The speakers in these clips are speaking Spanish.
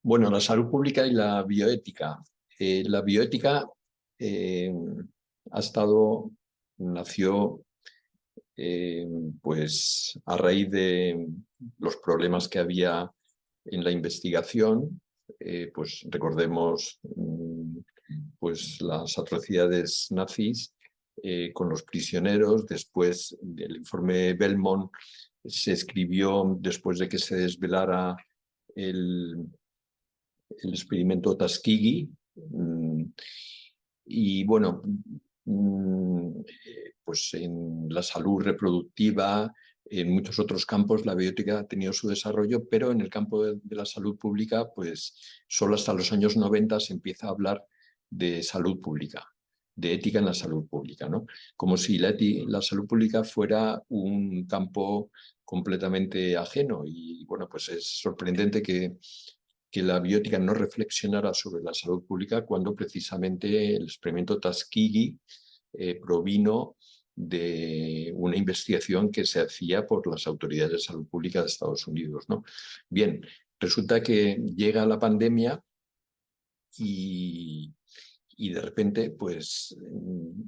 Bueno, la salud pública y la bioética. La bioética eh, nació eh, pues a raíz de los problemas que había en la investigación. Pues recordemos pues las atrocidades nazis con los prisioneros. Después del informe Belmont se escribió después de que se desvelara el experimento Tuskegee. Y bueno, pues en la salud reproductiva, en muchos otros campos, la bioética ha tenido su desarrollo, pero en el campo de la salud pública, pues solo hasta los años 90 se empieza a hablar de salud pública, de ética en la salud pública, ¿no? Como si la salud pública fuera un campo completamente ajeno. Y bueno, pues es sorprendente que la bioética no reflexionara sobre la salud pública cuando precisamente el experimento Tuskegee provino de una investigación que se hacía por las autoridades de salud pública de Estados Unidos, ¿no? Bien, resulta que llega la pandemia y, y de repente, pues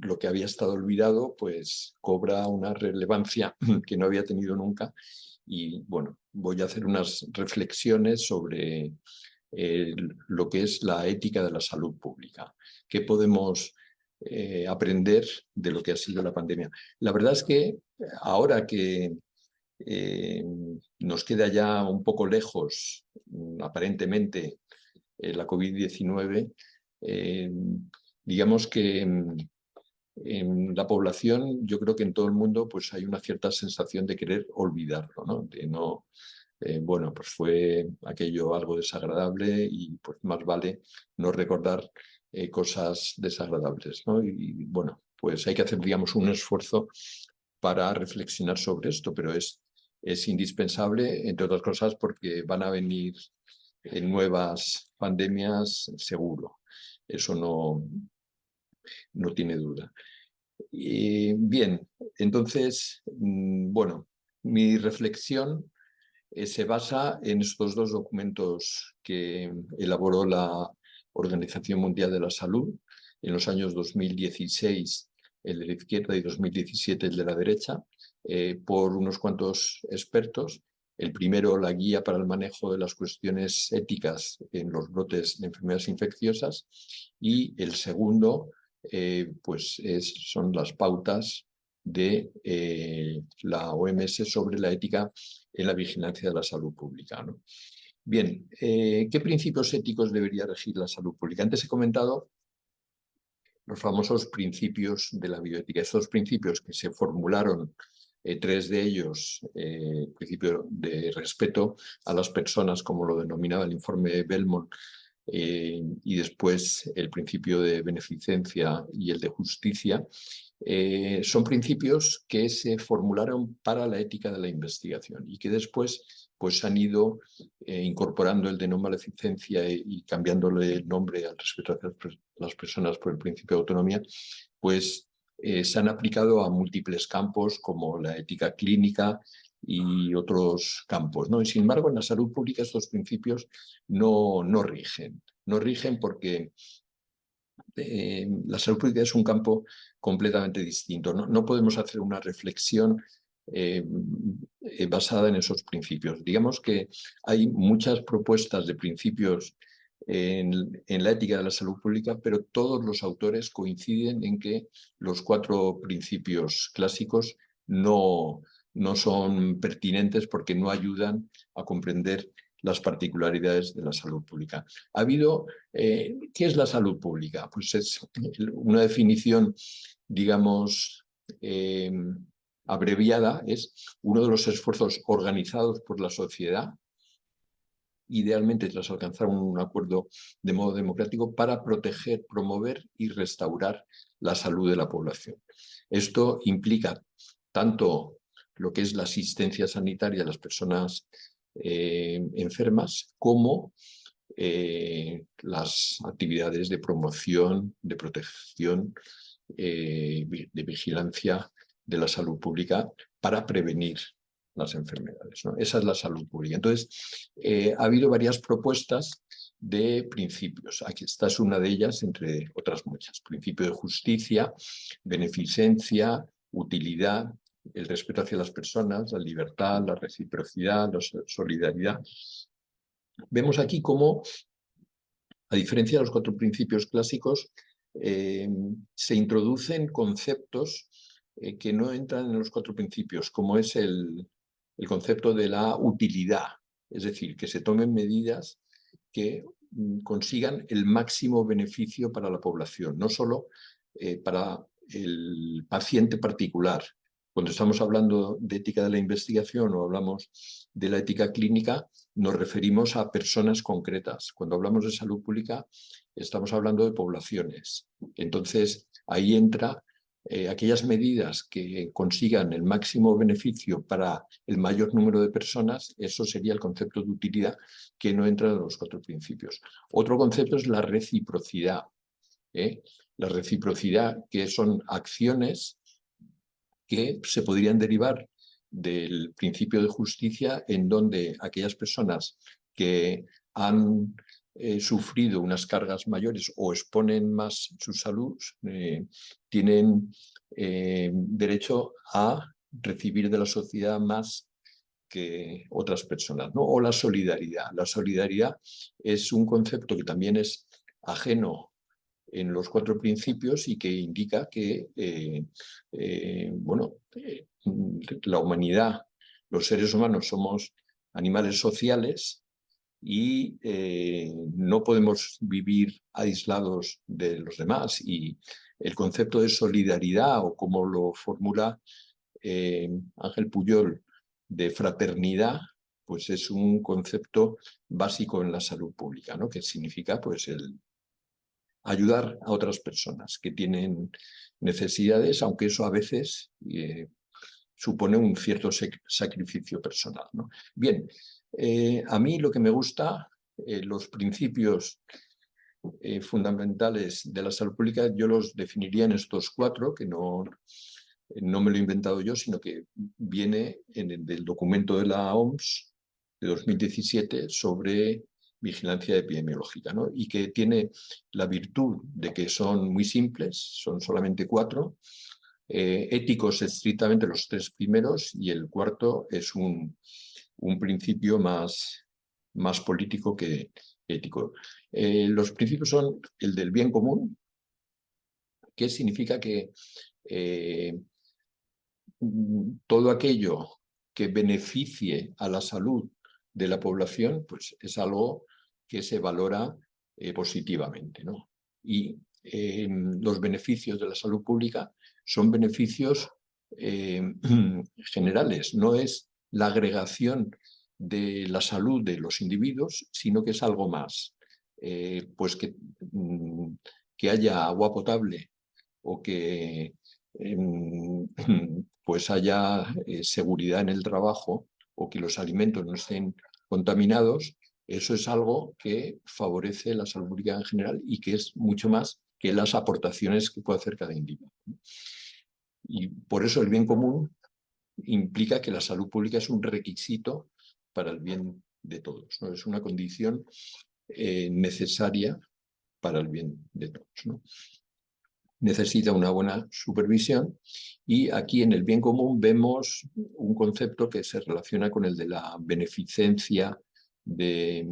lo que había estado olvidado, pues cobra una relevancia que no había tenido nunca. Y bueno, voy a hacer unas reflexiones sobre lo que es la ética de la salud pública. ¿Qué podemos aprender de lo que ha sido la pandemia? La verdad es que ahora que eh, nos queda ya un poco lejos, aparentemente, la COVID-19, eh, digamos que en la población, yo creo que en todo el mundo, pues hay una cierta sensación de querer olvidarlo, ¿no? De no, bueno, pues fue aquello algo desagradable y pues más vale no recordar cosas desagradables, ¿no? Y bueno, pues hay que hacer, digamos, un esfuerzo para reflexionar sobre esto, pero es indispensable, entre otras cosas, porque van a venir nuevas pandemias seguro. Eso no tiene duda. Bien, entonces, bueno, mi reflexión se basa en estos dos documentos que elaboró la Organización Mundial de la Salud en los años 2016, el de la izquierda, y 2017, el de la derecha, por unos cuantos expertos. El primero, la guía para el manejo de las cuestiones éticas en los brotes de enfermedades infecciosas, y el segundo, pues son las pautas de la OMS sobre la ética en la vigilancia de la salud pública, ¿no? Bien, ¿qué principios éticos debería regir la salud pública? Antes he comentado los famosos principios de la bioética. Estos principios que se formularon, tres de ellos, principio de respeto a las personas, como lo denominaba el informe Belmont, y después el principio de beneficencia y el de justicia, son principios que se formularon para la ética de la investigación y que después pues, han ido incorporando el de no maleficencia y cambiándole el nombre al respeto a las personas por el principio de autonomía, pues se han aplicado a múltiples campos como la ética clínica y otros campos, ¿no? Y sin embargo, en la salud pública estos principios no rigen. No rigen porque la salud pública es un campo completamente distinto. No podemos hacer una reflexión basada en esos principios. Digamos que hay muchas propuestas de principios en la ética de la salud pública, pero todos los autores coinciden en que los cuatro principios clásicos no son pertinentes porque no ayudan a comprender las particularidades de la salud pública. Ha habido, ¿qué es la salud pública? Pues es una definición, digamos, abreviada, es uno de los esfuerzos organizados por la sociedad, idealmente tras alcanzar un acuerdo de modo democrático, para proteger, promover y restaurar la salud de la población. Esto implica tanto lo que es la asistencia sanitaria a las personas enfermas como las actividades de promoción, de protección, de vigilancia de la salud pública para prevenir las enfermedades, ¿no? Esa es la salud pública. Entonces, ha habido varias propuestas de principios. Aquí esta es una de ellas, entre otras muchas. Principio de justicia, beneficencia, utilidad, el respeto hacia las personas, la libertad, la reciprocidad, la solidaridad. Vemos aquí cómo, a diferencia de los 4 principios clásicos, se introducen conceptos que no entran en los 4 principios, como es el concepto de la utilidad, es decir, que se tomen medidas que consigan el máximo beneficio para la población, no solo para el paciente particular. Cuando estamos hablando de ética de la investigación o hablamos de la ética clínica, nos referimos a personas concretas. Cuando hablamos de salud pública, estamos hablando de poblaciones. Entonces, ahí entra aquellas medidas que consigan el máximo beneficio para el mayor número de personas. Eso sería el concepto de utilidad, que no entra en los 4 principios. Otro concepto es la reciprocidad. La reciprocidad, que son acciones que se podrían derivar del principio de justicia, en donde aquellas personas que han sufrido unas cargas mayores o exponen más su salud, tienen derecho a recibir de la sociedad más que otras personas, ¿no? O la solidaridad. La solidaridad es un concepto que también es ajeno en los 4 principios y que indica que la humanidad, los seres humanos, somos animales sociales y no podemos vivir aislados de los demás. Y el concepto de solidaridad, o como lo formula Ángel Pujol, de fraternidad, pues es un concepto básico en la salud pública, ¿no? Que significa pues el ayudar a otras personas que tienen necesidades, aunque eso a veces supone un cierto sacrificio personal, ¿no? Bien, a mí lo que me gusta, los principios fundamentales de la salud pública, yo los definiría en estos 4, que no me lo he inventado yo, sino que viene del documento de la OMS de 2017 sobre vigilancia epidemiológica, ¿no? Y que tiene la virtud de que son muy simples, son solamente 4, éticos estrictamente los 3 primeros, y el 4 es un principio más político que ético. Los principios son el del bien común, que significa que todo aquello que beneficie a la salud de la población, pues es algo que se valora positivamente, ¿no? Y los beneficios de la salud pública son beneficios generales, no es la agregación de la salud de los individuos, sino que es algo más. Pues que haya agua potable, o que pues haya seguridad en el trabajo, o que los alimentos no estén contaminados. Eso es algo que favorece la salud pública en general y que es mucho más que las aportaciones que puede hacer cada individuo. Y por eso el bien común implica que la salud pública es un requisito para el bien de todos, ¿no? Es una condición necesaria para el bien de todos, ¿no? Necesita una buena supervisión, y aquí en el bien común vemos un concepto que se relaciona con el de la beneficencia de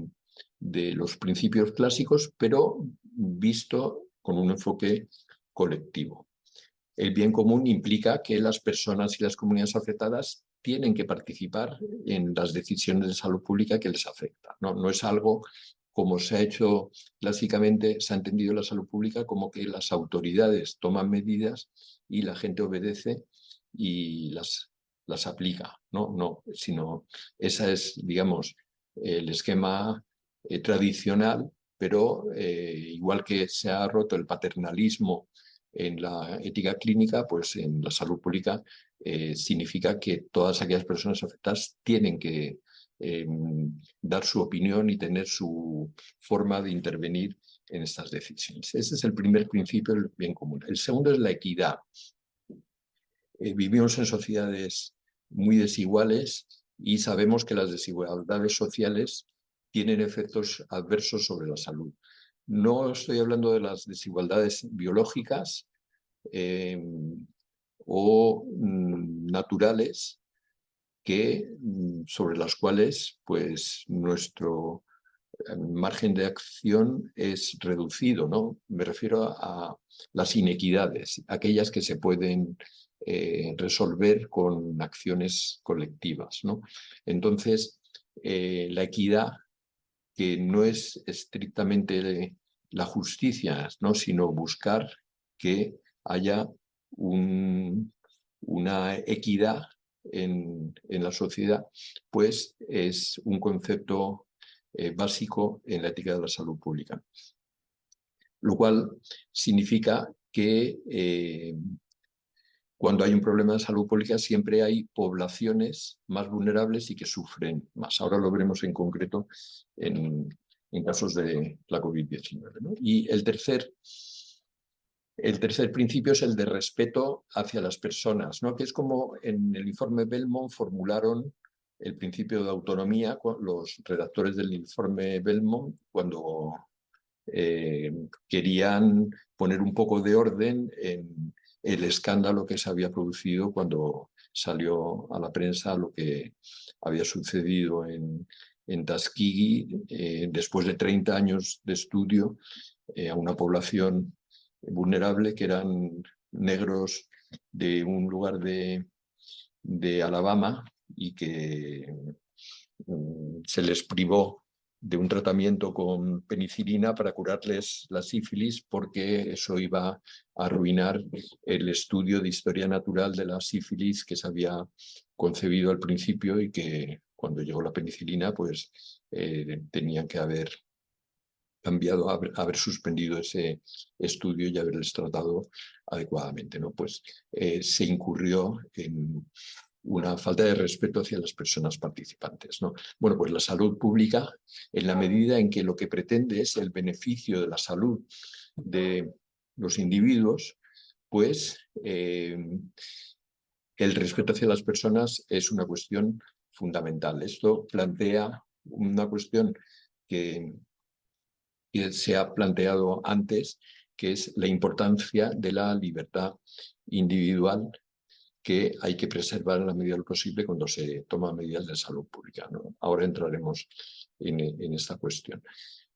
los principios clásicos, pero visto con un enfoque colectivo. El bien común implica que las personas y las comunidades afectadas tienen que participar en las decisiones de salud pública que les afectan. No es algo, como se ha hecho clásicamente, se ha entendido la salud pública como que las autoridades toman medidas y la gente obedece y las aplica. No, sino esa es, digamos, el esquema tradicional, pero igual que se ha roto el paternalismo en la ética clínica, pues en la salud pública significa que todas aquellas personas afectadas tienen que dar su opinión y tener su forma de intervenir en estas decisiones. Ese es el primer principio del bien común. El segundo es la equidad. Vivimos en sociedades muy desiguales y sabemos que las desigualdades sociales tienen efectos adversos sobre la salud. No estoy hablando de las desigualdades biológicas o naturales, sobre las cuales pues, nuestro margen de acción es reducido, ¿no? Me refiero a las inequidades, aquellas que se pueden resolver con acciones colectivas, ¿no? Entonces, la equidad, que no es estrictamente la justicia, ¿no? Sino buscar que haya una equidad en la sociedad, pues es un concepto básico en la ética de la salud pública. Lo cual significa que cuando hay un problema de salud pública siempre hay poblaciones más vulnerables y que sufren más. Ahora lo veremos en concreto en casos de la COVID-19, ¿no? Y el tercer principio es el de respeto hacia las personas, ¿no? Que es como en el informe Belmont formularon el principio de autonomía, los redactores del informe Belmont, cuando querían poner un poco de orden en el escándalo que se había producido cuando salió a la prensa lo que había sucedido en Tuskegee, después de 30 años de estudio a una población vulnerable que eran negros de un lugar de Alabama y que se les privó de un tratamiento con penicilina para curarles la sífilis, porque eso iba a arruinar el estudio de historia natural de la sífilis que se había concebido al principio y que cuando llegó la penicilina pues tenían que haber cambiado, haber suspendido ese estudio y haberles tratado adecuadamente, ¿no? Pues se incurrió en una falta de respeto hacia las personas participantes, ¿no? Bueno, pues la salud pública, en la medida en que lo que pretende es el beneficio de la salud de los individuos, pues el respeto hacia las personas es una cuestión fundamental. Esto plantea una cuestión que se ha planteado antes, que es la importancia de la libertad individual, que hay que preservar en la medida de lo posible cuando se toman medidas de salud pública, ¿no? Ahora entraremos en esta cuestión.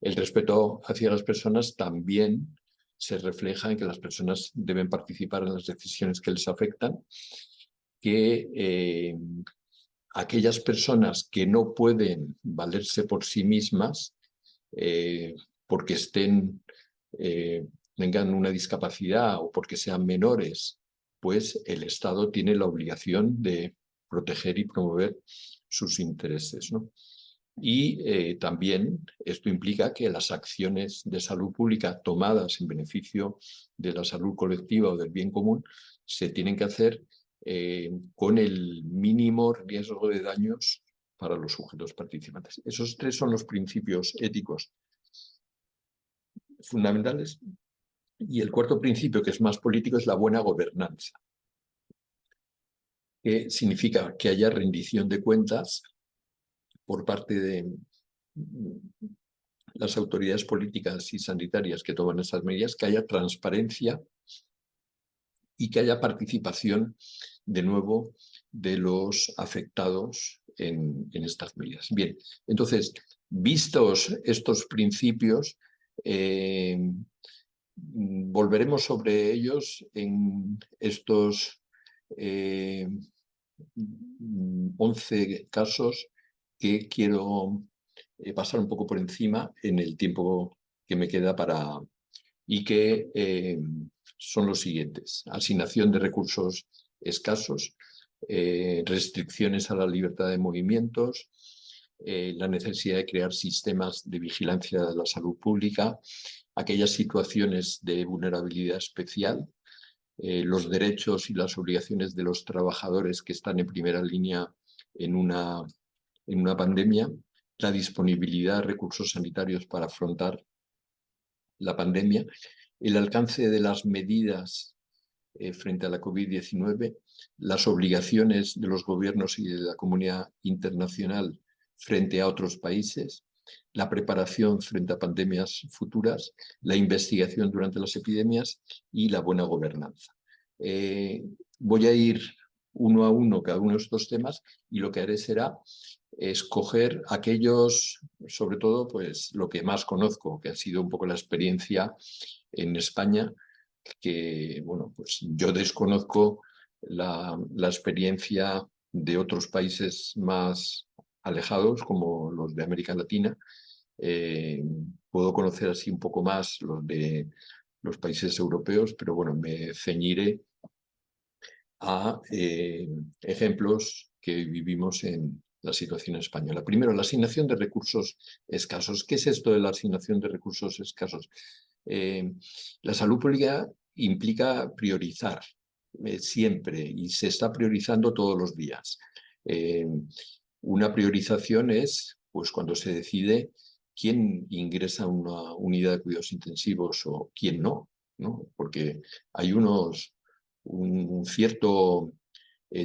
El respeto hacia las personas también se refleja en que las personas deben participar en las decisiones que les afectan, que aquellas personas que no pueden valerse por sí mismas porque tengan una discapacidad o porque sean menores, pues el Estado tiene la obligación de proteger y promover sus intereses, ¿no? Y también esto implica que las acciones de salud pública tomadas en beneficio de la salud colectiva o del bien común se tienen que hacer con el mínimo riesgo de daños para los sujetos participantes. Esos tres son los principios éticos fundamentales. Y el cuarto principio, que es más político, es la buena gobernanza, que significa que haya rendición de cuentas por parte de las autoridades políticas y sanitarias que toman esas medidas, que haya transparencia y que haya participación, de nuevo, de los afectados en estas medidas. Bien, entonces, vistos estos principios, volveremos sobre ellos en estos 11 casos que quiero pasar un poco por encima en el tiempo que me queda y que son los siguientes: asignación de recursos escasos, restricciones a la libertad de movimientos, la necesidad de crear sistemas de vigilancia de la salud pública, aquellas situaciones de vulnerabilidad especial, los derechos y las obligaciones de los trabajadores que están en primera línea en una pandemia, la disponibilidad de recursos sanitarios para afrontar la pandemia, el alcance de las medidas frente a la COVID-19, las obligaciones de los gobiernos y de la comunidad internacional frente a otros países, la preparación frente a pandemias futuras, la investigación durante las epidemias y la buena gobernanza. Voy a ir uno a uno cada uno de estos temas y lo que haré será escoger aquellos, sobre todo, pues lo que más conozco, que ha sido un poco la experiencia en España, que, bueno, pues yo desconozco la experiencia de otros países más alejados, como los de América Latina. Puedo conocer así un poco más los de los países europeos, pero bueno, me ceñiré a ejemplos que vivimos en la situación española. Primero, la asignación de recursos escasos. ¿Qué es esto de la asignación de recursos escasos? La salud pública implica priorizar siempre y se está priorizando todos los días. Una priorización es pues, cuando se decide quién ingresa a una unidad de cuidados intensivos o quién no, ¿no? Porque hay un cierto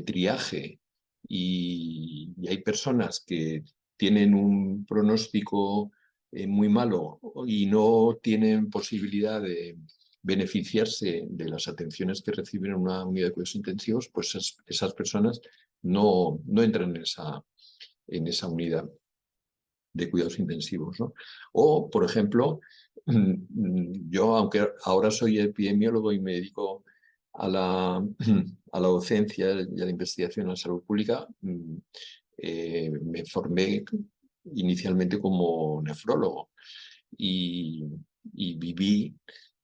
triaje y hay personas que tienen un pronóstico muy malo y no tienen posibilidad de beneficiarse de las atenciones que reciben en una unidad de cuidados intensivos, pues esas personas no entran en esa unidad de cuidados intensivos, ¿no? O, por ejemplo, yo, aunque ahora soy epidemiólogo y me dedico a la, a la docencia y a la investigación en la salud pública, me formé inicialmente como nefrólogo y, y viví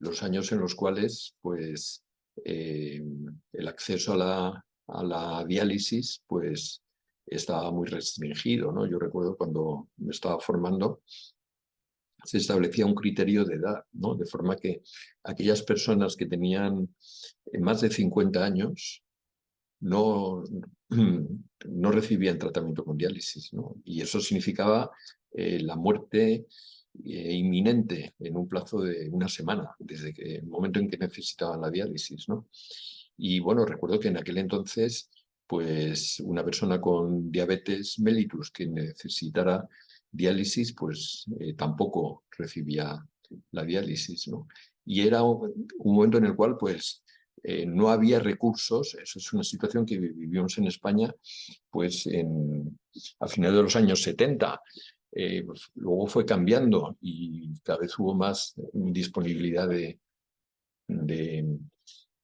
los años en los cuales pues, el acceso a la diálisis pues, estaba muy restringido, ¿no? Yo recuerdo cuando me estaba formando, se establecía un criterio de edad, ¿no? De forma que aquellas personas que tenían más de 50 años no, no recibían tratamiento con diálisis, ¿no? Y eso significaba la muerte inminente en un plazo de una semana, desde el momento en que necesitaban la diálisis, ¿no? Y bueno, recuerdo que en aquel entonces, pues una persona con diabetes mellitus que necesitara diálisis, pues tampoco recibía la diálisis, ¿no? Y era un momento en el cual, pues, no había recursos. Eso es una situación que vivimos en España pues a finales de los años 70. Pues, luego fue cambiando y cada vez hubo más disponibilidad de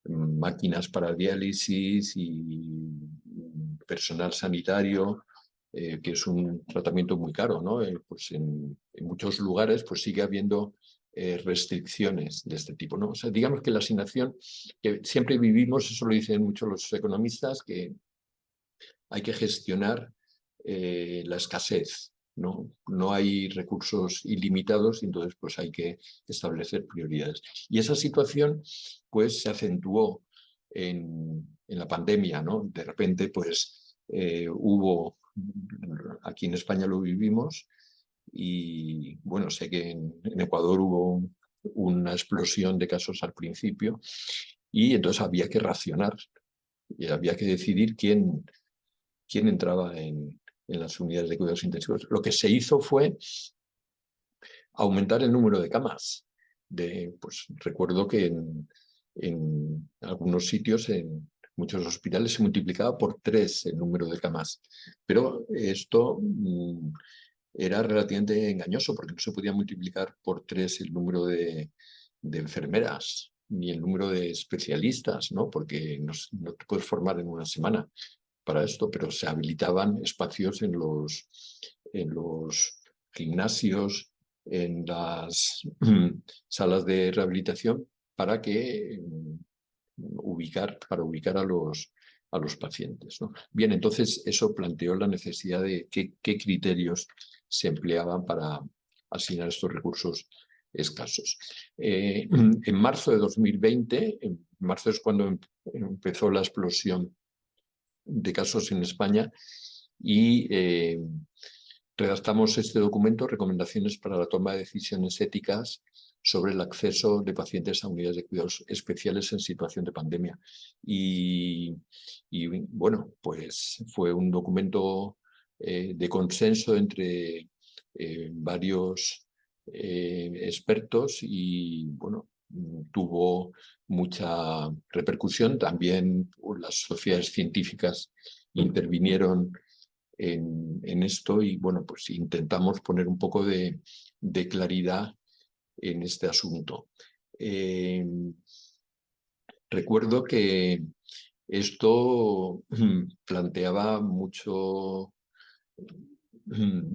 máquinas para diálisis y personal sanitario, que es un tratamiento muy caro, ¿no? Pues en muchos lugares pues sigue habiendo restricciones de este tipo, ¿no? O sea, digamos que la asignación que siempre vivimos, eso lo dicen muchos los economistas, que hay que gestionar la escasez, ¿no? No hay recursos ilimitados y entonces pues hay que establecer prioridades. Y esa situación pues se acentuó en la pandemia, ¿no? De repente pues hubo, aquí en España lo vivimos y bueno, sé que en Ecuador hubo una explosión de casos al principio y entonces había que racionar y había que decidir quién entraba en las unidades de cuidados intensivos. Lo que se hizo fue aumentar el número de camas. Pues, recuerdo que en algunos sitios, en muchos hospitales, se multiplicaba por 3 el número de camas. Pero esto era relativamente engañoso porque no se podía multiplicar por 3 el número de enfermeras ni el número de especialistas, ¿no? Porque no te puedes formar en una semana para esto, pero se habilitaban espacios en los gimnasios, en las salas de rehabilitación para que para ubicar a los pacientes, ¿no? Bien, entonces eso planteó la necesidad de qué criterios se empleaban para asignar estos recursos escasos. En marzo de 2020, en marzo es cuando empezó la explosión de casos en España y redactamos este documento, Recomendaciones para la toma de decisiones éticas sobre el acceso de pacientes a unidades de cuidados especiales en situación de pandemia. Y bueno, pues fue un documento de consenso entre varios expertos y bueno, tuvo mucha repercusión. También las sociedades científicas intervinieron en esto y bueno, pues intentamos poner un poco de claridad en este asunto. Recuerdo que esto planteaba mucho.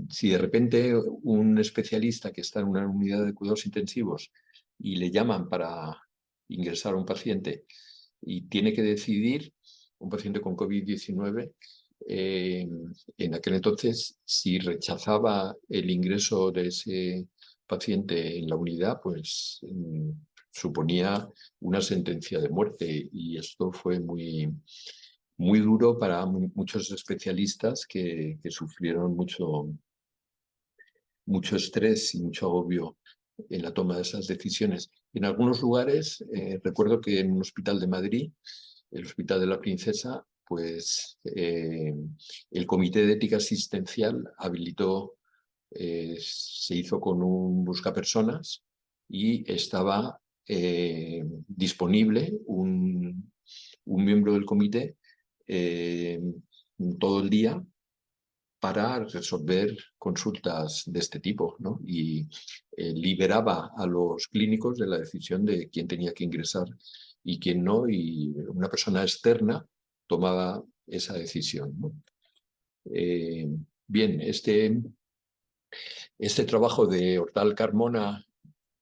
Si de repente un especialista que está en una unidad de cuidados intensivos y le llaman para ingresar a un paciente y tiene que decidir, un paciente con COVID-19, en aquel entonces, si rechazaba el ingreso de ese paciente en la unidad, pues suponía una sentencia de muerte y esto fue muy duro para muchos especialistas que sufrieron mucho estrés y mucho agobio en la toma de esas decisiones. En algunos lugares, recuerdo que en un hospital de Madrid, el Hospital de la Princesa, pues el Comité de Ética Asistencial habilitó, se hizo con un buscapersonas y estaba disponible un miembro del comité eh, todo el día para resolver consultas de este tipo, ¿no? Y liberaba a los clínicos de la decisión de quién tenía que ingresar y quién no, y una persona externa tomaba esa decisión, ¿no? Eh, bien, este trabajo de Hortal Carmona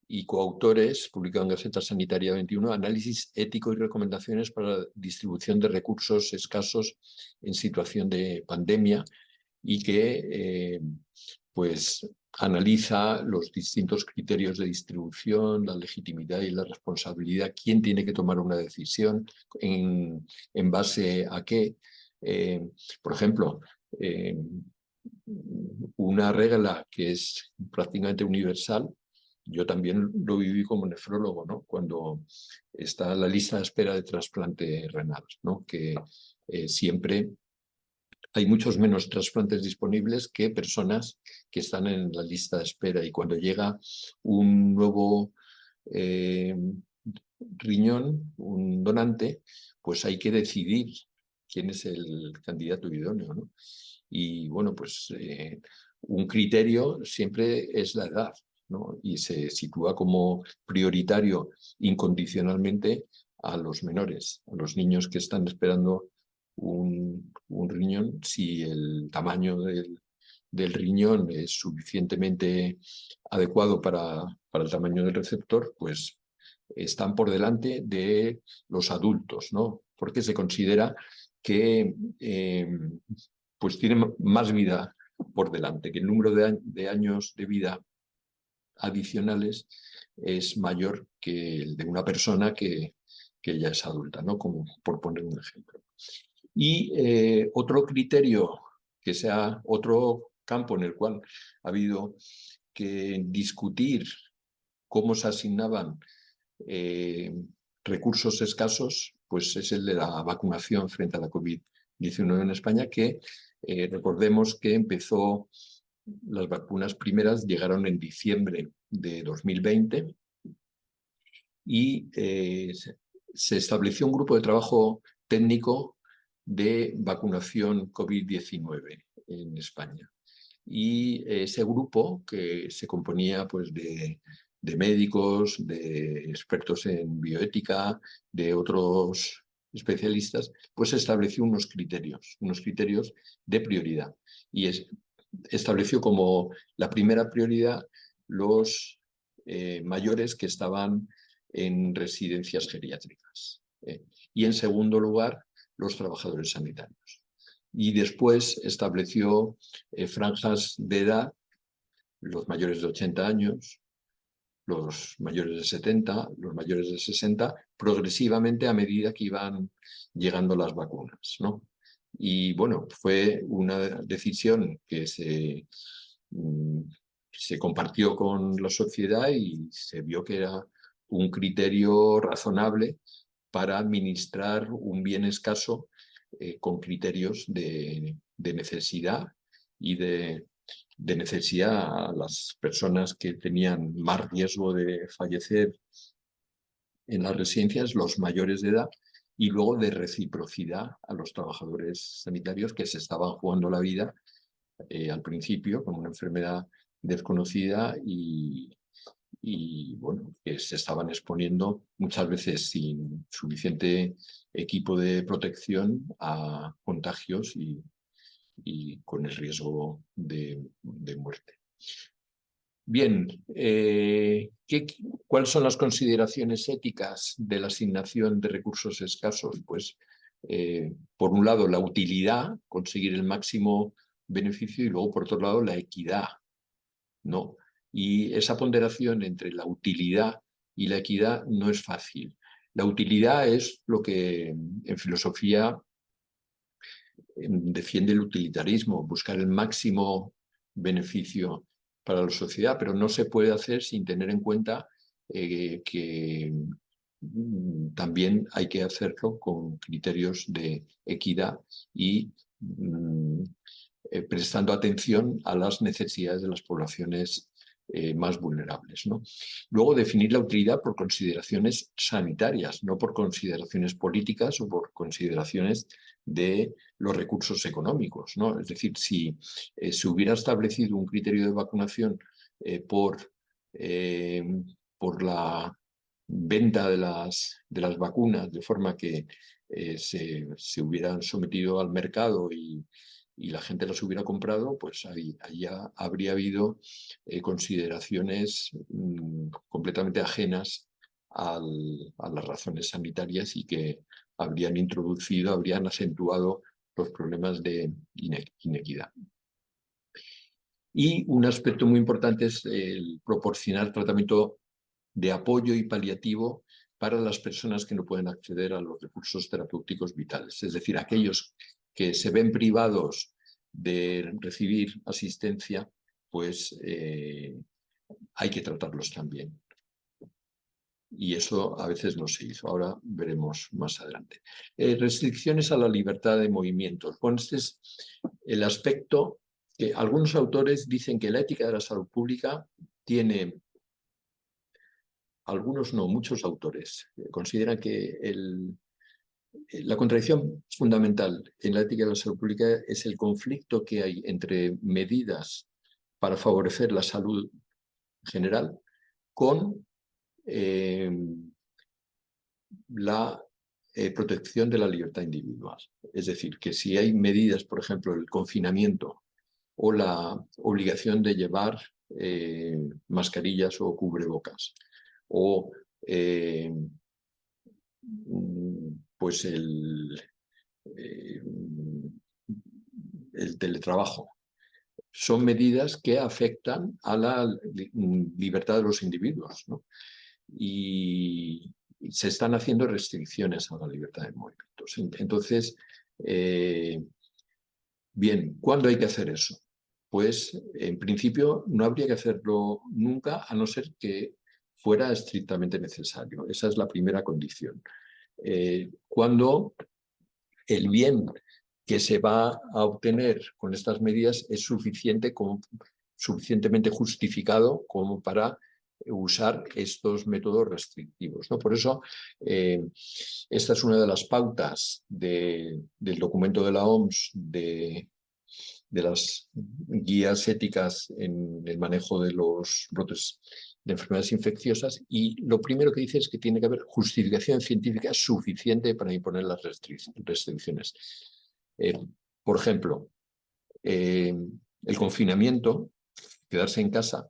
y coautores, publicado en Gaceta Sanitaria 21, análisis ético y recomendaciones para la distribución de recursos escasos en situación de pandemia, y que pues analiza los distintos criterios de distribución, la legitimidad y la responsabilidad, quién tiene que tomar una decisión, en base a qué. Por ejemplo, una regla que es prácticamente universal, yo también lo viví como nefrólogo, ¿no? Cuando está la lista de espera de trasplante renal, ¿no? Que siempre hay muchos menos trasplantes disponibles que personas que están en la lista de espera. Y cuando llega un nuevo eh, riñón, un donante, pues hay que decidir quién es el candidato idóneo, ¿no? Y bueno, pues un criterio siempre es la edad, ¿no? Y se sitúa como prioritario incondicionalmente a los menores, a los niños que están esperando un riñón. Si el tamaño del riñón es suficientemente adecuado para el tamaño del receptor, pues están por delante de los adultos, ¿no? Porque se considera que pues tienen más vida por delante, que el número de años de vida adicionales es mayor que el de una persona que ya es adulta, ¿no? Como por poner un ejemplo. Y otro criterio, que sea otro campo en el cual ha habido que discutir cómo se asignaban eh, recursos escasos, pues es el de la vacunación frente a la COVID-19 en España, que recordemos que empezó, las vacunas primeras llegaron en diciembre de 2020 y se estableció un grupo de trabajo técnico de vacunación COVID-19 en España. Y ese grupo, que se componía pues, de médicos, de expertos en bioética, de otros especialistas, pues estableció unos criterios de prioridad. Y estableció como la primera prioridad los mayores que estaban en residencias geriátricas. Y en segundo lugar, los trabajadores sanitarios. Y después estableció franjas de edad, los mayores de 80 años, los mayores de 70, los mayores de 60, progresivamente a medida que iban llegando las vacunas, ¿no? Y bueno, fue una decisión que se compartió con la sociedad y se vio que era un criterio razonable para administrar un bien escaso con criterios de necesidad y de de necesidad a las personas que tenían más riesgo de fallecer en las residencias, los mayores de edad, y luego de reciprocidad a los trabajadores sanitarios que se estaban jugando la vida al principio con una enfermedad desconocida y bueno, que se estaban exponiendo muchas veces sin suficiente equipo de protección a contagios y con el riesgo de muerte. Bien, ¿cuáles son las consideraciones éticas de la asignación de recursos escasos? Pues, por un lado, la utilidad, conseguir el máximo beneficio, y luego, por otro lado, la equidad, ¿no? Y esa ponderación entre la utilidad y la equidad no es fácil. La utilidad es lo que en filosofía defiende el utilitarismo, buscar el máximo beneficio para la sociedad, pero no se puede hacer sin tener en cuenta que también hay que hacerlo con criterios de equidad y prestando atención a las necesidades de las poblaciones más vulnerables, ¿no? Luego, definir la utilidad por consideraciones sanitarias, no por consideraciones políticas o por consideraciones de los recursos económicos, ¿no? Es decir, si se hubiera establecido un criterio de vacunación por la venta de las vacunas, de forma que se hubieran sometido al mercado y la gente las hubiera comprado, pues ahí ya habría habido consideraciones completamente ajenas a las razones sanitarias y que habrían acentuado los problemas de inequidad. Y un aspecto muy importante es el proporcionar tratamiento de apoyo y paliativo para las personas que no pueden acceder a los recursos terapéuticos vitales, es decir, aquellos que se ven privados de recibir asistencia, pues hay que tratarlos también. Y eso a veces no se hizo. Ahora veremos más adelante. Restricciones a la libertad de movimientos. Bueno, este es el aspecto que algunos autores dicen que la ética de la salud pública tiene, algunos no, muchos autores consideran que la contradicción fundamental en la ética de la salud pública es el conflicto que hay entre medidas para favorecer la salud general con la protección de la libertad individual. Es decir, que si hay medidas, por ejemplo, el confinamiento o la obligación de llevar mascarillas o cubrebocas, o pues el teletrabajo, son medidas que afectan a la libertad de los individuos, ¿no? Y se están haciendo restricciones a la libertad de movimientos. Entonces, bien, ¿cuándo hay que hacer eso? Pues en principio no habría que hacerlo nunca, a no ser que fuera estrictamente necesario. Esa es la primera condición. Cuando el bien que se va a obtener con estas medidas es suficientemente justificado como para usar estos métodos restrictivos, ¿no? Por eso, esta es una de las pautas del documento de la OMS de las guías éticas en el manejo de los brotes de enfermedades infecciosas, y lo primero que dice es que tiene que haber justificación científica suficiente para imponer las restricciones. Por ejemplo, el confinamiento, quedarse en casa,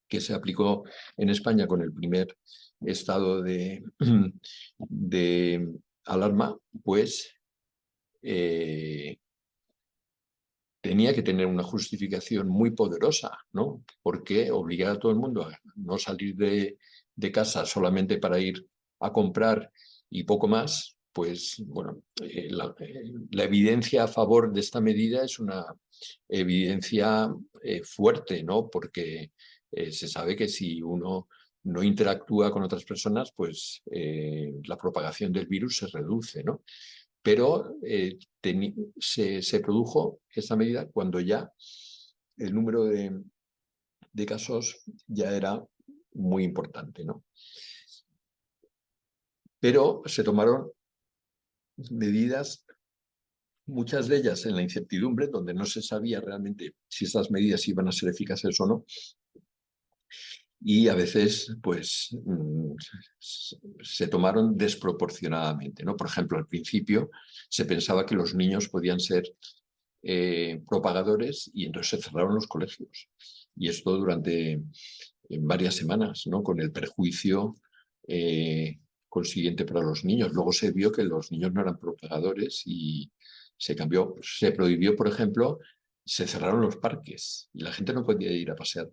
que se aplicó en España con el primer estado de alarma, pues tenía que tener una justificación muy poderosa, ¿no? Porque obligar a todo el mundo a no salir de casa solamente para ir a comprar y poco más, pues bueno, la evidencia a favor de esta medida es una evidencia fuerte, ¿no? Porque se sabe que si uno no interactúa con otras personas, pues la propagación del virus se reduce, ¿no? Pero se produjo esta medida cuando ya el número de casos ya era muy importante, ¿no? Pero se tomaron medidas, muchas de ellas en la incertidumbre, donde no se sabía realmente si estas medidas iban a ser eficaces o no, y a veces pues se tomaron desproporcionadamente, ¿no? Por ejemplo, al principio se pensaba que los niños podían ser propagadores y entonces se cerraron los colegios. Y esto durante varias semanas, ¿no? Con el perjuicio consiguiente para los niños. Luego se vio que los niños no eran propagadores y se cambió, se prohibió, por ejemplo, se cerraron los parques y la gente no podía ir a pasear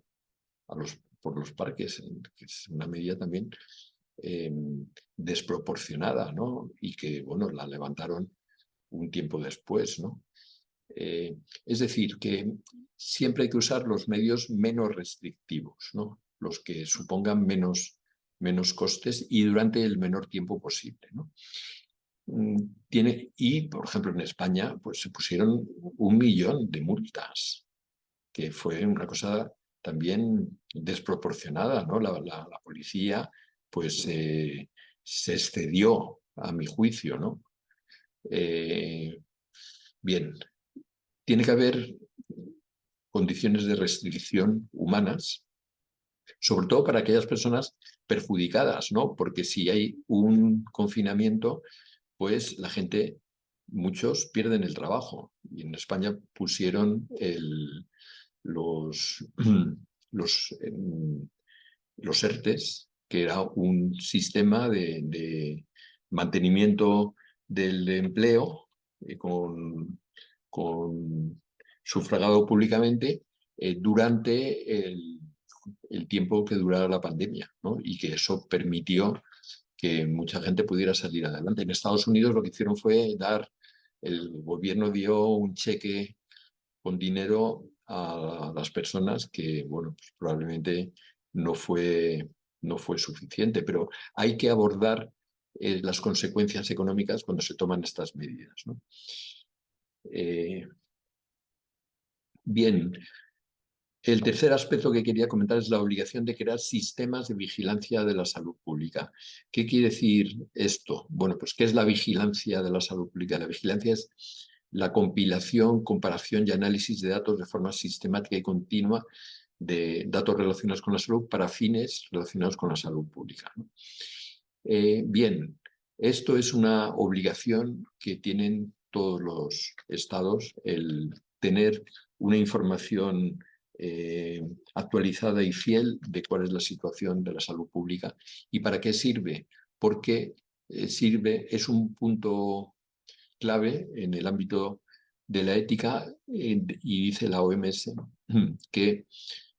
por los parques, que es una medida también eh, desproporcionada, ¿no? Y que, bueno, la levantaron un tiempo después, ¿no? Es decir, que siempre hay que usar los medios menos restrictivos, ¿no? Los que supongan menos costes y durante el menor tiempo posible, ¿no? Y, por ejemplo, en España pues, se pusieron 1 millón de multas, que fue una cosa también desproporcionada, ¿no? La policía pues se excedió, a mi juicio, ¿no? Bien, tiene que haber condiciones de restricción humanas, sobre todo para aquellas personas perjudicadas, ¿no? Porque si hay un confinamiento, pues la gente, muchos pierden el trabajo. Y en España pusieron los, los, los ERTES, que era un sistema de mantenimiento del empleo con sufragado públicamente durante el tiempo que durara la pandemia, ¿no? Y que eso permitió que mucha gente pudiera salir adelante. En Estados Unidos lo que hicieron fue el gobierno dio un cheque con dinero a las personas que, bueno, pues probablemente no fue, no fue suficiente, pero hay que abordar las consecuencias económicas cuando se toman estas medidas, ¿no? Bien, el tercer aspecto que quería comentar es la obligación de crear sistemas de vigilancia de la salud pública. ¿Qué quiere decir esto? Bueno, pues ¿qué es la vigilancia de la salud pública? La vigilancia es la compilación, comparación y análisis de datos de forma sistemática y continua de datos relacionados con la salud para fines relacionados con la salud pública, ¿no? Bien, esto es una obligación que tienen todos los estados, el tener una información actualizada y fiel de cuál es la situación de la salud pública y para qué sirve, porque sirve, es un punto clave en el ámbito de la ética y dice la OMS que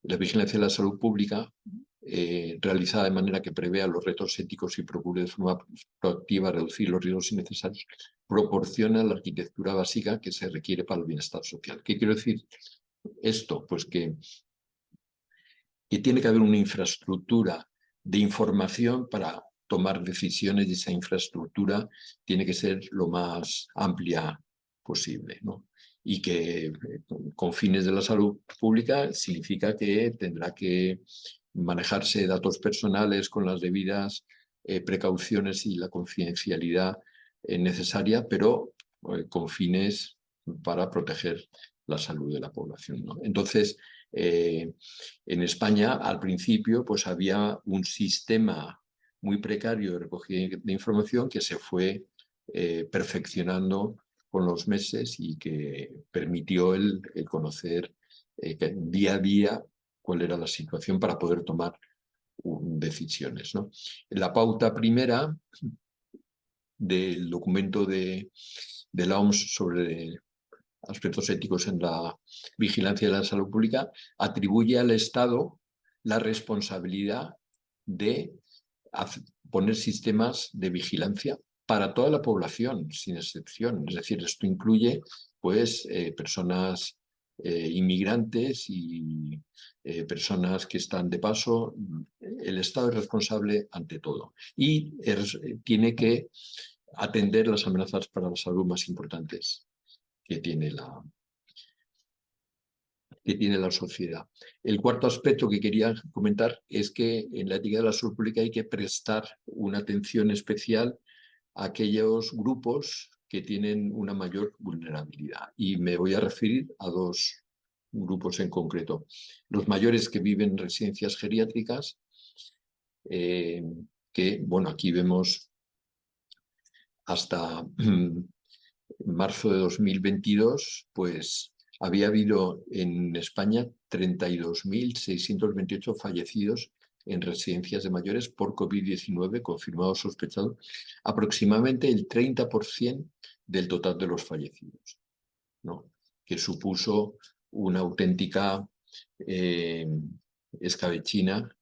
la vigilancia de la salud pública realizada de manera que prevea los retos éticos y procure de forma proactiva reducir los riesgos innecesarios, proporciona la arquitectura básica que se requiere para el bienestar social. ¿Qué quiero decir esto? Pues que tiene que haber una infraestructura de información para tomar decisiones y esa infraestructura tiene que ser lo más amplia posible, ¿no? Y que con fines de la salud pública significa que tendrá que manejarse datos personales con las debidas precauciones y la confidencialidad necesaria, pero con fines para proteger la salud de la población, ¿no? Entonces, en España, al principio, pues había un sistema muy precario de recogida de información que se fue perfeccionando con los meses y que permitió el conocer día a día cuál era la situación para poder tomar decisiones, ¿no? La pauta primera del documento de la OMS sobre aspectos éticos en la vigilancia de la salud pública, atribuye al Estado la responsabilidad de poner sistemas de vigilancia para toda la población, sin excepción. Es decir, esto incluye pues, personas inmigrantes y personas que están de paso. El Estado es responsable ante todo y tiene que atender las amenazas para la salud más importantes que tiene que tiene la sociedad. El cuarto aspecto que quería comentar es que en la ética de la salud pública hay que prestar una atención especial a aquellos grupos que tienen una mayor vulnerabilidad. Y me voy a referir a dos grupos en concreto. Los mayores que viven en residencias geriátricas, que, bueno, aquí vemos hasta marzo de 2022, pues había habido en España 32.628 fallecidos en residencias de mayores por COVID-19 confirmados sospechados, aproximadamente el 30% del total de los fallecidos, ¿no? Que supuso una auténtica escabechina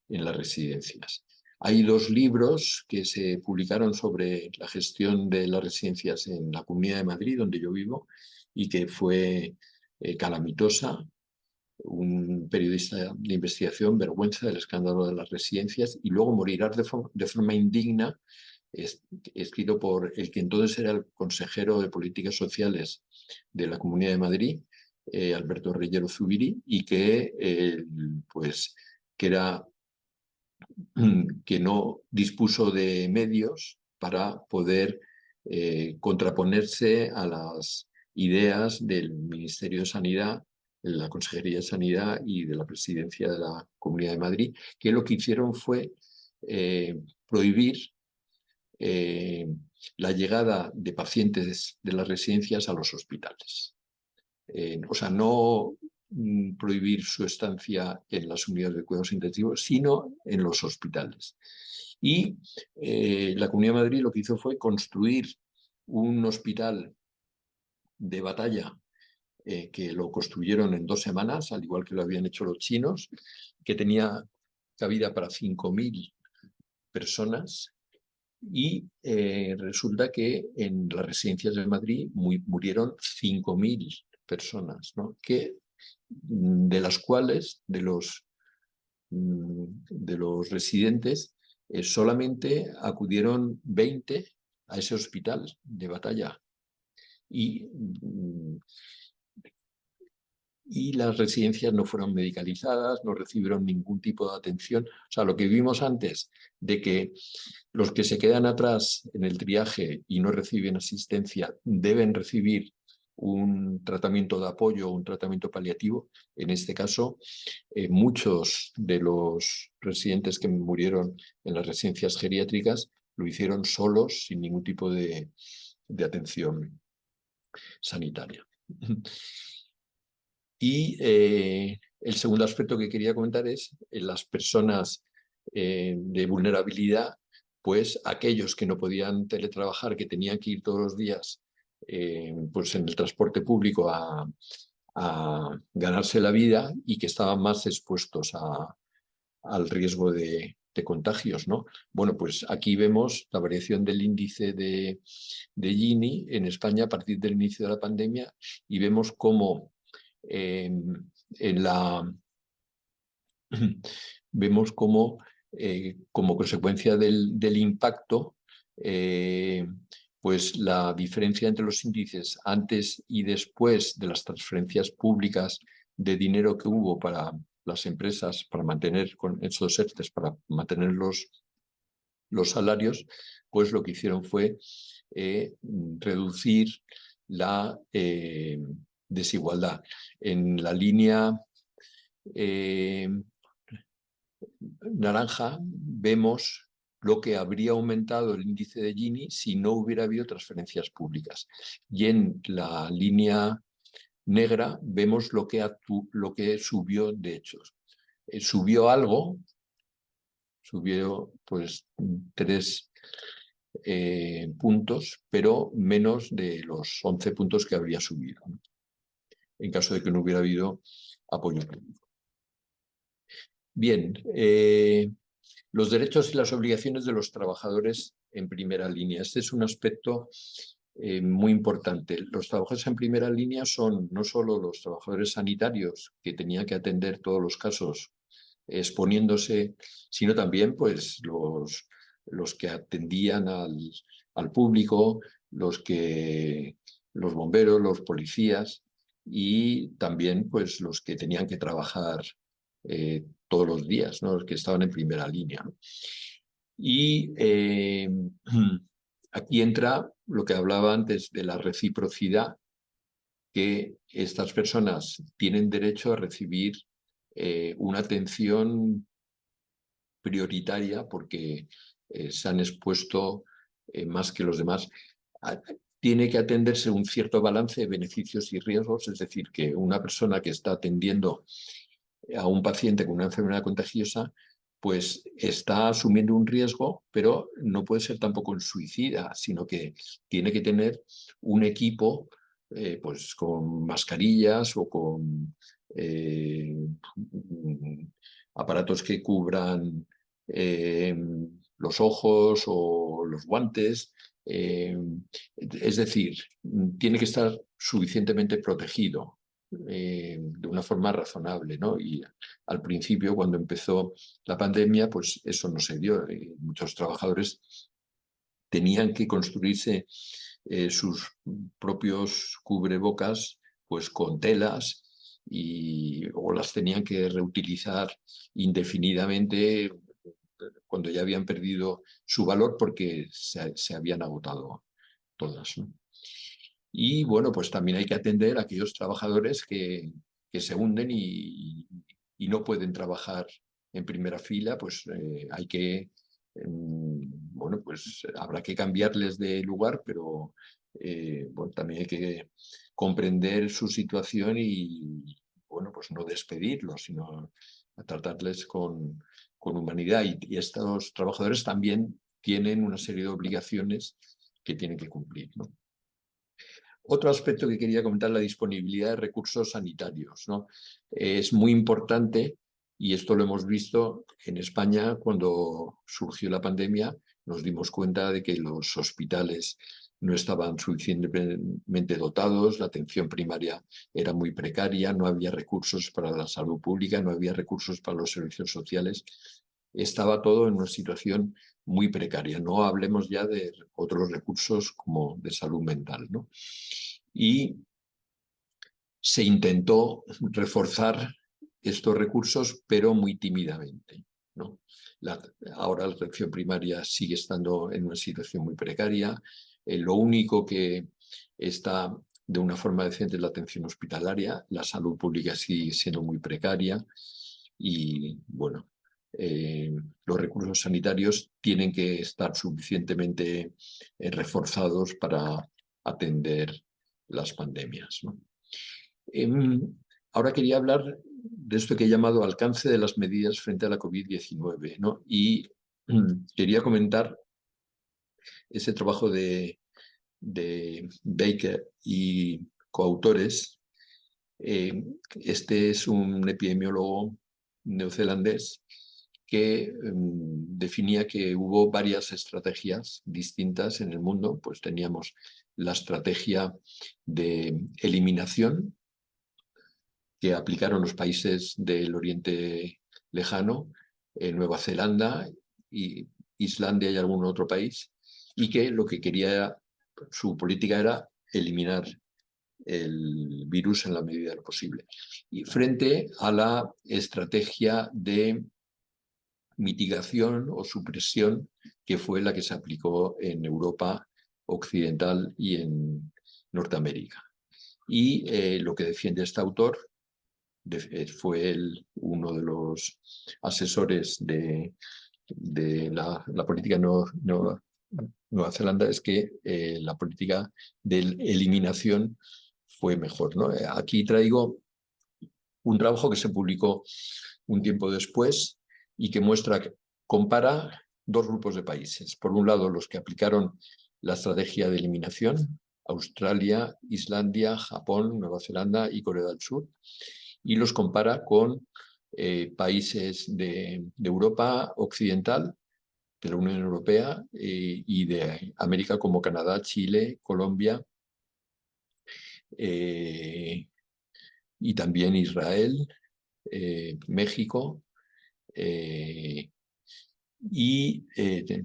en las residencias. Hay dos libros que se publicaron sobre la gestión de las residencias en la Comunidad de Madrid, donde yo vivo, y que fue calamitosa. Un periodista de investigación, Vergüenza del escándalo de las residencias, y luego Morirás de forma indigna, escrito por el que entonces era el consejero de Políticas Sociales de la Comunidad de Madrid, Alberto Reyero Zubiri, y que, pues, que no dispuso de medios para poder contraponerse a las ideas del Ministerio de Sanidad, de la Consejería de Sanidad y de la Presidencia de la Comunidad de Madrid, que lo que hicieron fue prohibir la llegada de pacientes de las residencias a los hospitales. O sea, no prohibir su estancia en las unidades de cuidados intensivos, sino en los hospitales. Y la Comunidad de Madrid lo que hizo fue construir un hospital de batalla que lo construyeron en 2 semanas, al igual que lo habían hecho los chinos, que tenía cabida para 5.000 personas. Y resulta que en las residencias de Madrid murieron 5.000 personas, ¿no? De las cuales, de los residentes, solamente acudieron 20 a ese hospital de batalla. Y las residencias no fueron medicalizadas, no recibieron ningún tipo de atención. O sea, lo que vimos antes de que los que se quedan atrás en el triaje y no reciben asistencia deben recibir un tratamiento de apoyo, un tratamiento paliativo. En este caso, muchos de los residentes que murieron en las residencias geriátricas lo hicieron solos, sin ningún tipo de atención sanitaria. Y el segundo aspecto que quería comentar es las personas de vulnerabilidad, pues aquellos que no podían teletrabajar, que tenían que ir todos los días pues en el transporte público a ganarse la vida y que estaban más expuestos al riesgo de contagios, ¿no? Bueno, pues aquí vemos la variación del índice de Gini en España a partir del inicio de la pandemia y vemos cómo vemos cómo como consecuencia del impacto, pues la diferencia entre los índices antes y después de las transferencias públicas de dinero que hubo para las empresas, para mantener con esos ERTEs, para mantener los salarios, pues lo que hicieron fue reducir la desigualdad. En la línea naranja vemos lo que habría aumentado el índice de Gini si no hubiera habido transferencias públicas. Y en la línea negra vemos lo que subió de hecho. Subió algo, subió pues 3 puntos, pero menos de los 11 puntos que habría subido, ¿no? En caso de que no hubiera habido apoyo público. Bien, los derechos y las obligaciones de los trabajadores en primera línea. Este es un aspecto muy importante. Los trabajadores en primera línea son no solo los trabajadores sanitarios que tenían que atender todos los casos exponiéndose, sino también pues, los que atendían al público, los bomberos, los policías. y también pues los que tenían que trabajar todos los días, ¿no? Los que estaban en primera línea, ¿no? Y aquí entra lo que hablaba antes de la reciprocidad, que estas personas tienen derecho a recibir una atención prioritaria porque se han expuesto más que los demás. Tiene que atenderse un cierto balance de beneficios y riesgos, es decir, que una persona que está atendiendo a un paciente con una enfermedad contagiosa, pues está asumiendo un riesgo, pero no puede ser tampoco un suicida, sino que tiene que tener un equipo pues con mascarillas o con aparatos que cubran eh, los ojos o los guantes. Es decir, tiene que estar suficientemente protegido de una forma razonable, ¿no? Y al principio, cuando empezó la pandemia, pues eso no se dio. Muchos trabajadores tenían que construirse sus propios cubrebocas pues con telas o las tenían que reutilizar indefinidamente cuando ya habían perdido su valor porque se habían agotado todas, ¿no? Y bueno, pues también hay que atender a aquellos trabajadores que se hunden y no pueden trabajar en primera fila, pues hay que, bueno, pues habrá que cambiarles de lugar, pero bueno, también hay que comprender su situación y, bueno, pues no despedirlos, sino tratarles con humanidad. Y estos trabajadores también tienen una serie de obligaciones que tienen que cumplir, ¿no? Otro aspecto que quería comentar es la disponibilidad de recursos sanitarios, ¿no? Es muy importante, y esto lo hemos visto en España cuando surgió la pandemia, nos dimos cuenta de que los hospitales no estaban suficientemente dotados, la atención primaria era muy precaria, no había recursos para la salud pública, no había recursos para los servicios sociales. Estaba todo en una situación muy precaria. No hablemos ya de otros recursos como de salud mental, ¿no? Y se intentó reforzar estos recursos, pero muy tímidamente, ¿no? Ahora la atención primaria sigue estando en una situación muy precaria. Lo único que está de una forma decente es la atención hospitalaria. La salud pública sigue siendo muy precaria y, bueno, los recursos sanitarios tienen que estar suficientemente reforzados para atender las pandemias, ¿no? Ahora quería hablar de esto que he llamado alcance de las medidas frente a la COVID-19, ¿no? Y quería comentar ese trabajo de Baker y coautores. Este es un epidemiólogo neozelandés que definía que hubo varias estrategias distintas en el mundo. Pues teníamos la estrategia de eliminación que aplicaron los países del Oriente Lejano, Nueva Zelanda, y Islandia y algún otro país, y que lo que quería, su política era eliminar el virus en la medida de lo posible. Y frente a la estrategia de mitigación o supresión que fue la que se aplicó en Europa Occidental y en Norteamérica. Y lo que defiende este autor fue uno de los asesores de la política Nueva Zelanda, es que la política de eliminación fue mejor, ¿no? Aquí traigo un trabajo que se publicó un tiempo después y que compara dos grupos de países. Por un lado, los que aplicaron la estrategia de eliminación, Australia, Islandia, Japón, Nueva Zelanda y Corea del Sur, y los compara con países de Europa Occidental, de la Unión Europea y de América como Canadá, Chile, Colombia y también Israel, México y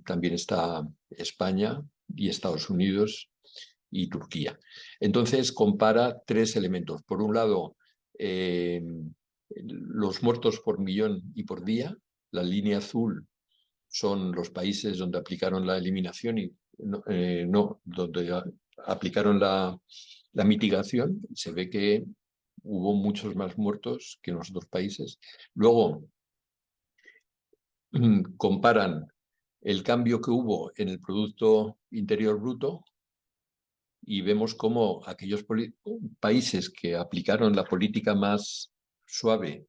también está España y Estados Unidos y Turquía. Entonces compara tres elementos. Por un lado, los muertos por millón y por día. La línea azul son los países donde aplicaron la eliminación y donde aplicaron la mitigación. Se ve que hubo muchos más muertos que en los otros países. Luego comparan el cambio que hubo en el Producto Interior Bruto y vemos cómo aquellos países que aplicaron la política más suave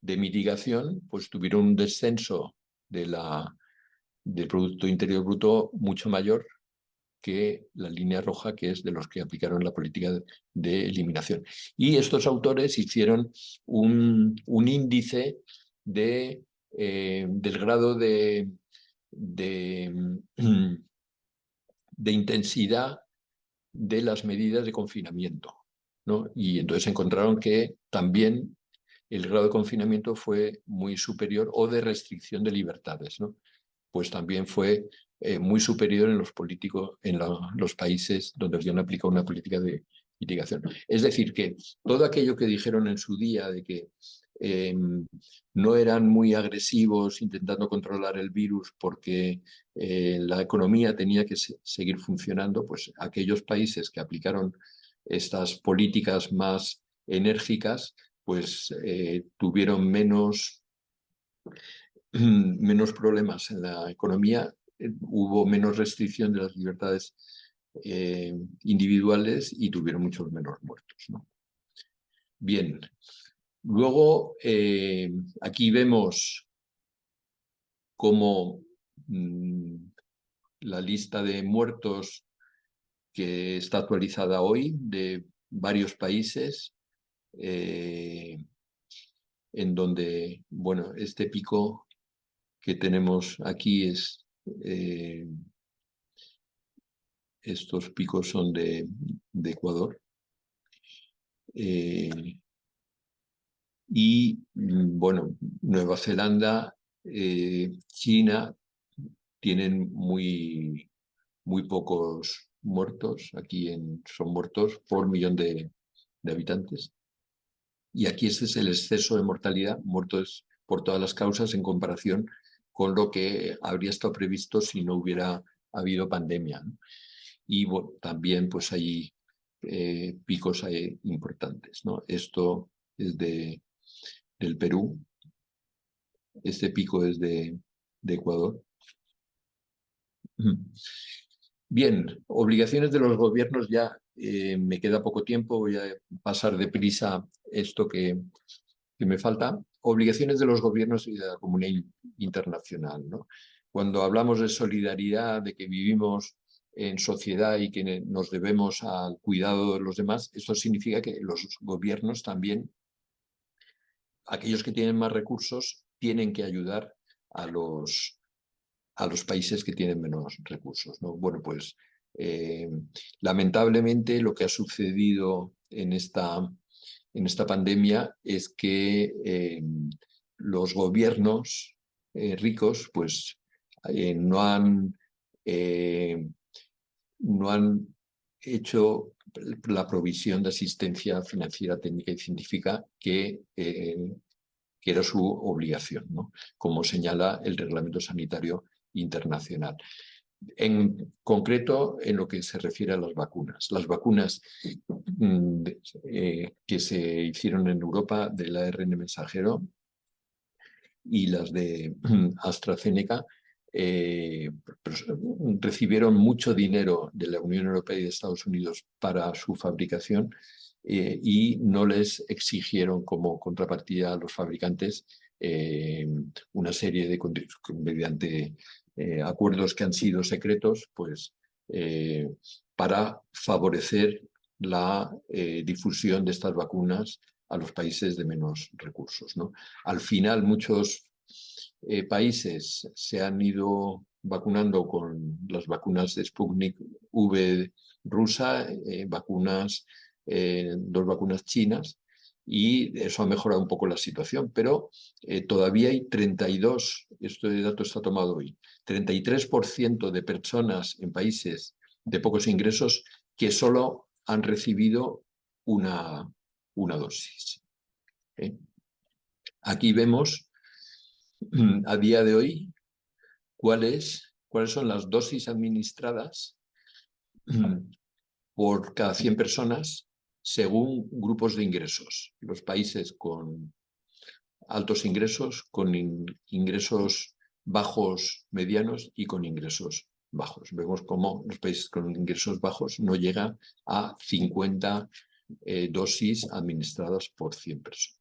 de mitigación, pues tuvieron un descenso del Producto Interior Bruto mucho mayor que la línea roja, que es de los que aplicaron la política de eliminación. Y estos autores hicieron un índice del grado de intensidad de las medidas de confinamiento, ¿no? Y entonces encontraron que también el grado de confinamiento fue muy superior, o de restricción de libertades, ¿no? Pues también fue muy superior en los países donde habían aplicado una política de mitigación. Es decir, que todo aquello que dijeron en su día de que no eran muy agresivos intentando controlar el virus porque la economía tenía que seguir funcionando, pues aquellos países que aplicaron estas políticas más enérgicas, pues tuvieron menos problemas en la economía, hubo menos restricción de las libertades individuales y tuvieron muchos menos muertos, ¿no? Bien, luego aquí vemos cómo la lista de muertos que está actualizada hoy de varios países, en donde, bueno, este pico que tenemos aquí es, estos picos son de Ecuador. Y, bueno, Nueva Zelanda, China tienen muy pocos muertos. Aquí son muertos por millón de habitantes. Y aquí ese es el exceso de mortalidad, muertos por todas las causas en comparación con lo que habría estado previsto si no hubiera habido pandemia, ¿no? Y bueno, también pues hay picos importantes, ¿no? Esto es del Perú, este pico es de Ecuador. Bien, obligaciones de los gobiernos ya, me queda poco tiempo, voy a pasar deprisa esto que me falta. Obligaciones de los gobiernos y de la comunidad internacional, ¿no? Cuando hablamos de solidaridad, de que vivimos en sociedad y que nos debemos al cuidado de los demás, esto significa que los gobiernos también, aquellos que tienen más recursos, tienen que ayudar a los países que tienen menos recursos, ¿no? Bueno, pues lamentablemente lo que ha sucedido en esta pandemia es que los gobiernos ricos pues no han hecho la provisión de asistencia financiera, técnica y científica que era su obligación, ¿no? Como señala el Reglamento Sanitario Internacional. En concreto, en lo que se refiere a las vacunas. Las vacunas que se hicieron en Europa del ARN mensajero y las de AstraZeneca recibieron mucho dinero de la Unión Europea y de Estados Unidos para su fabricación, y no les exigieron como contrapartida a los fabricantes una serie de mediante acuerdos que han sido secretos, pues para favorecer la difusión de estas vacunas a los países de menos recursos, ¿no? Al final, muchos países se han ido vacunando con las vacunas de Sputnik V rusa, dos vacunas chinas, y eso ha mejorado un poco la situación, pero todavía hay 32, este dato está tomado hoy, 33% de personas en países de pocos ingresos que solo han recibido una dosis. Aquí vemos a día de hoy cuáles son las dosis administradas por cada 100 personas según grupos de ingresos. Los países con altos ingresos, con ingresos bajos, medianos y con ingresos bajos. Vemos cómo los países con ingresos bajos no llegan a 50 dosis administradas por 100 personas.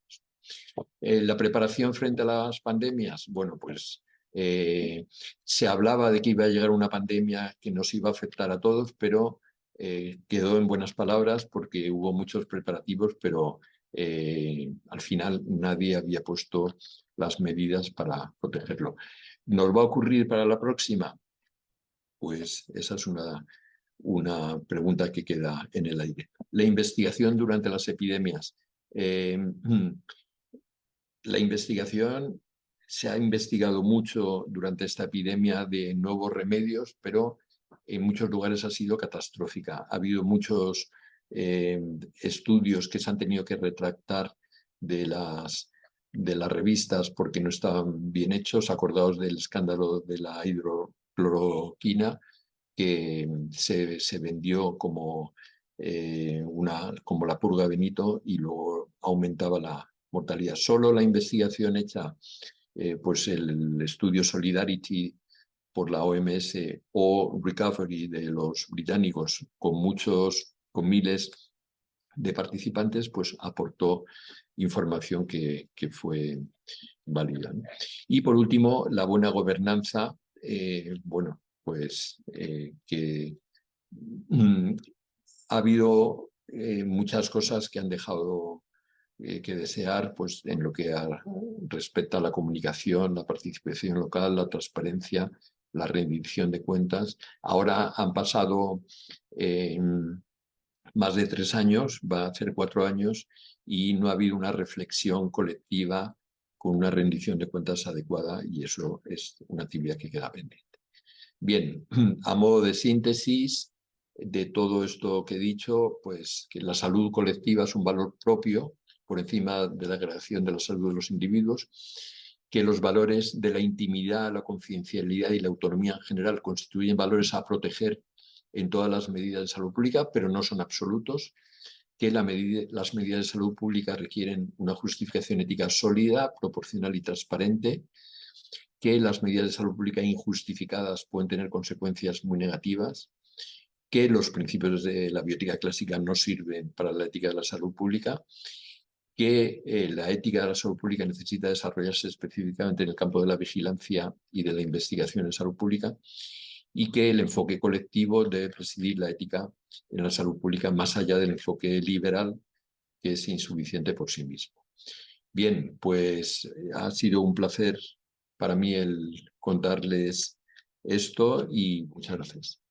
La preparación frente a las pandemias, bueno, pues se hablaba de que iba a llegar una pandemia que nos iba a afectar a todos, pero quedó en buenas palabras porque hubo muchos preparativos, pero al final nadie había puesto las medidas para protegerlo. ¿Nos va a ocurrir para la próxima? Pues esa es una pregunta que queda en el aire. La investigación durante las epidemias. La investigación, se ha investigado mucho durante esta epidemia de nuevos remedios, pero en muchos lugares ha sido catastrófica. Ha habido muchos estudios que se han tenido que retractar de las revistas porque no estaban bien hechos. Acordaos del escándalo de la hidrocloroquina, que se vendió como la purga Benito y luego aumentaba la mortalidad. Solo la investigación hecha, pues el estudio Solidarity por la OMS o Recovery de los británicos con miles de participantes, pues aportó información que fue válida, ¿no? Y por último, la buena gobernanza, bueno, pues que ha habido muchas cosas que han dejado que desear, pues en lo que respecta a la comunicación, la participación local, la transparencia, la rendición de cuentas. Ahora han pasado más de 3 años, va a ser 4 años, y no ha habido una reflexión colectiva con una rendición de cuentas adecuada, y eso es una actividad que queda pendiente. Bien, a modo de síntesis de todo esto que he dicho, pues que la salud colectiva es un valor propio por encima de la creación de la salud de los individuos, que los valores de la intimidad, la confidencialidad y la autonomía en general constituyen valores a proteger en todas las medidas de salud pública, pero no son absolutos, que las medidas de salud pública requieren una justificación ética sólida, proporcional y transparente, que las medidas de salud pública injustificadas pueden tener consecuencias muy negativas, que los principios de la bioética clásica no sirven para la ética de la salud pública, que la ética de la salud pública necesita desarrollarse específicamente en el campo de la vigilancia y de la investigación en salud pública, y que el enfoque colectivo debe presidir la ética en la salud pública más allá del enfoque liberal, que es insuficiente por sí mismo. Bien, pues ha sido un placer para mí el contarles esto y muchas gracias.